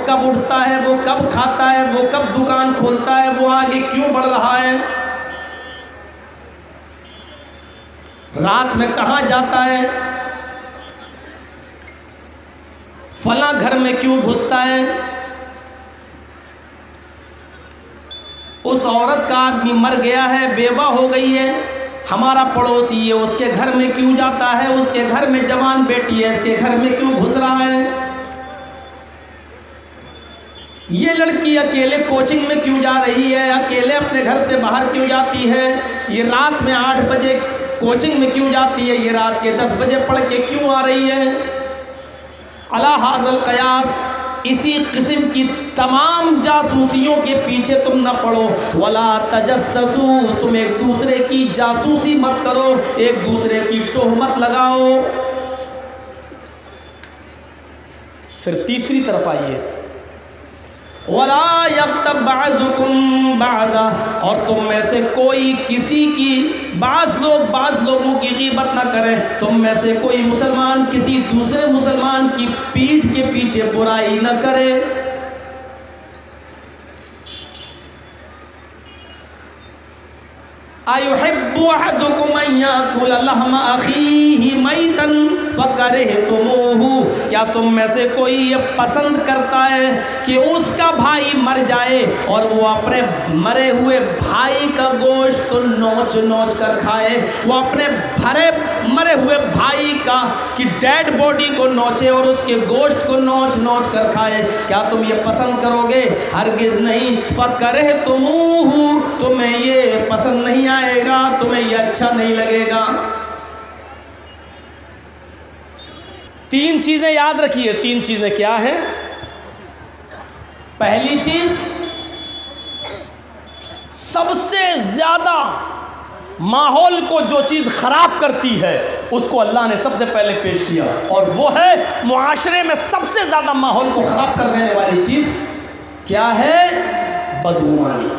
कब उठता है, वो कब खाता है, वो कब दुकान खोलता है, वो आगे क्यों बढ़ रहा है, रात में कहाँ जाता है, फला घर में क्यों घुसता है, उस औरत का आदमी मर गया है, बेवा हो गई है, हमारा पड़ोसी है, उसके घर में क्यों जाता है, उसके घर में जवान बेटी है, इसके घर में क्यों घुस रहा है, ये लड़की अकेले कोचिंग में क्यों जा रही है, अकेले अपने घर से बाहर क्यों जाती है, ये रात में 8 बजे कोचिंग में क्यों जाती है, ये रात के 10 बजे पढ़ के क्यों आ रही है। अला हाज़ल क़यास, इसी किस्म की तमाम जासूसियों के पीछे तुम न पड़ो। वला तजस्ससू, तुम एक दूसरे की जासूसी मत करो, एक दूसरे की तोहमत लगाओ। फिर तीसरी तरफ आइए, वला यग़्तब बअज़ुकुम बअज़ा, और तुम में से कोई किसी की, बाज़ लोगों की ग़ीबत ना करें, तुम में से कोई मुसलमान किसी दूसरे मुसलमान की पीठ के पीछे बुराई न करे। अयुहिब्बु अहदुकुम अन याकुला लहमा अखीही मैतन फकरहतुमूहु, क्या तुम में से कोई ये पसंद करता है कि उसका भाई मर जाए और वो अपने मरे हुए भाई का गोश्त नोच नोच कर खाए, वो अपने मरे हुए भाई का कि डेड बॉडी को नोचे और उसके गोश्त को नोच नोच कर खाए, क्या तुम ये पसंद करोगे? हरगिज़ नहीं। फकरहतुमूहु, तुम्हें ये पसंद नहीं आएगा, तुम्हें ये अच्छा नहीं लगेगा। 3 चीजें याद रखिए। 3 चीजें क्या हैं? पहली चीज, सबसे ज्यादा माहौल को जो चीज खराब करती है उसको अल्लाह ने सबसे पहले पेश किया, और वो है मुआशरे में सबसे ज्यादा माहौल को खराब कर देने वाली चीज क्या है? बदगुमानी।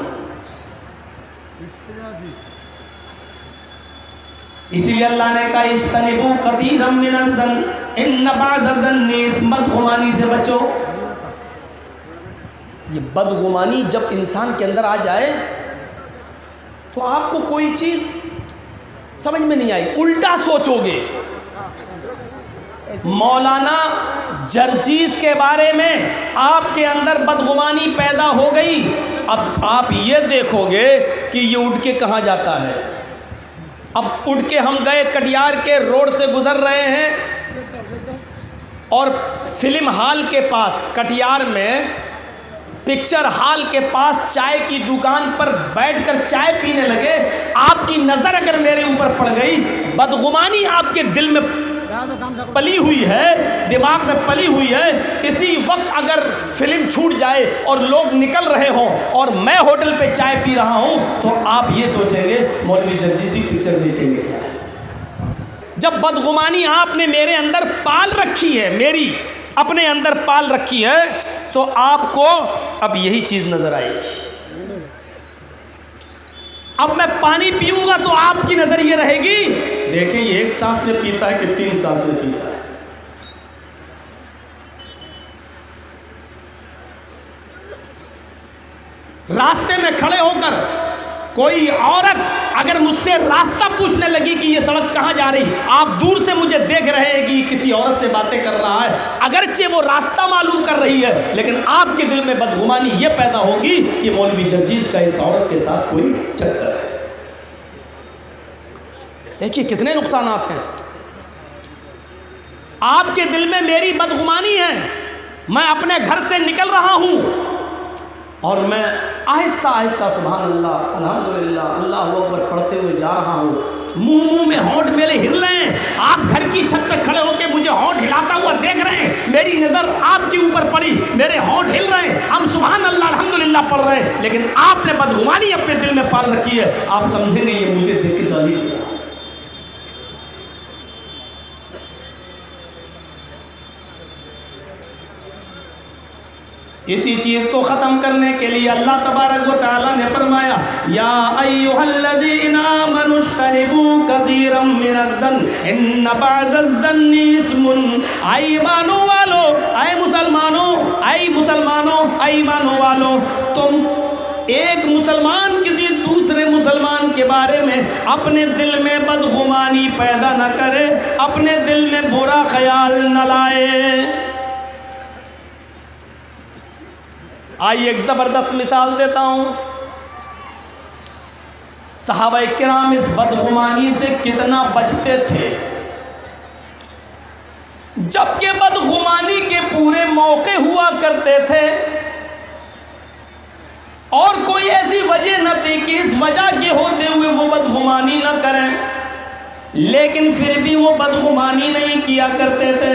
इसीलिए अल्लाह ने कहा इज्तनिबू कसीरम मिनज़्ज़न इन्न बअज़-ज़न्नि इस्म, बदगुमानी से बचो। ये बदगुमानी जब इंसान के अंदर आ जाए तो आपको कोई चीज़ समझ में नहीं आई, उल्टा सोचोगे। मौलाना जर्जीस के बारे में आपके अंदर बदगुमानी पैदा हो गई, अब आप ये देखोगे कि ये उठ के कहाँ जाता है। अब उठ के हम गए, कटियार के रोड से गुजर रहे हैं और फिल्म हॉल के पास, कटियार में पिक्चर हॉल के पास चाय की दुकान पर बैठकर चाय पीने लगे। आपकी नज़र अगर मेरे ऊपर पड़ गई, बदगुमानी आपके दिल में पली हुई है, दिमाग में पली हुई है, इसी वक्त अगर फिल्म छूट जाए और लोग निकल रहे हों और मैं होटल पे चाय पी रहा हूं, तो आप ये सोचेंगे मौलवी जर्जीस भी पिक्चर देख के निकला है। जब बदगुमानी आपने मेरे अंदर पाल रखी है, मेरी अपने अंदर पाल रखी है, तो आपको अब यही चीज नजर आएगी। अब मैं पानी पीऊंगा तो आपकी नजर ये रहेगी, देखें ये 1 सांस में पीता है कि 3 सांस में पीता है। रास्ते में खड़े होकर कोई औरत अगर मुझसे रास्ता पूछने लगी कि ये सड़क कहाँ जा रही, आप दूर से मुझे देख रहे हैं कि किसी औरत से बातें कर रहा है, अगरचे वो रास्ता मालूम कर रही है, लेकिन आपके दिल में बदगुमानी ये पैदा होगी कि मौलवी जर्जीस का इस औरत के साथ कोई चक्कर है। देखिए कितने नुकसानात हैं। आपके दिल में मेरी बदगुमानी है, मैं अपने घर से निकल रहा हूं और मैं आहिस्ता आहिस्ता सुभान अल्लाह, अल्हम्दुलिल्लाह, अल्लाहु अकबर पढ़ते हुए जा रहा हूँ, मुंह में होंठ मेरे हिल रहे हैं। आप घर की छत पे खड़े होकर मुझे होंठ हिलाता हुआ देख रहे हैं, मेरी नज़र आपके ऊपर पड़ी, मेरे होंठ हिल रहे हैं, हम सुभान अल्लाह अल्हम्दुलिल्लाह पढ़ रहे हैं, लेकिन आपने बदगुमानी अपने दिल में पाल रखी है। आप समझेंगे ये मुझे देख के गाली दे रहा है। इसी चीज़ को ख़त्म करने के लिए अल्लाह तबारक व तआला ने फरमाया, या अय्युहल्लज़ीना आमनुज्तनिबू कसीरम मिनज़्ज़न्न इन्न बअज़ज़न्नि इस्मुन। आई ईमानों वालो, आई मुसलमानों, आई मुसलमानों, आई ईमानों वालों, तुम एक मुसलमान किसी दूसरे मुसलमान के बारे में अपने दिल में बदगुमानी पैदा न करे, अपने दिल में बुरा ख्याल न लाए। आइए एक ज़बरदस्त मिसाल देता हूँ। सहाबाए किराम इस बदगुमानी से कितना बचते थे, जबकि बदगुमानी के पूरे मौके हुआ करते थे और कोई ऐसी वजह न थी कि इस वजह के होते हुए वो बदगुमानी न करें, लेकिन फिर भी वो बदगुमानी नहीं किया करते थे।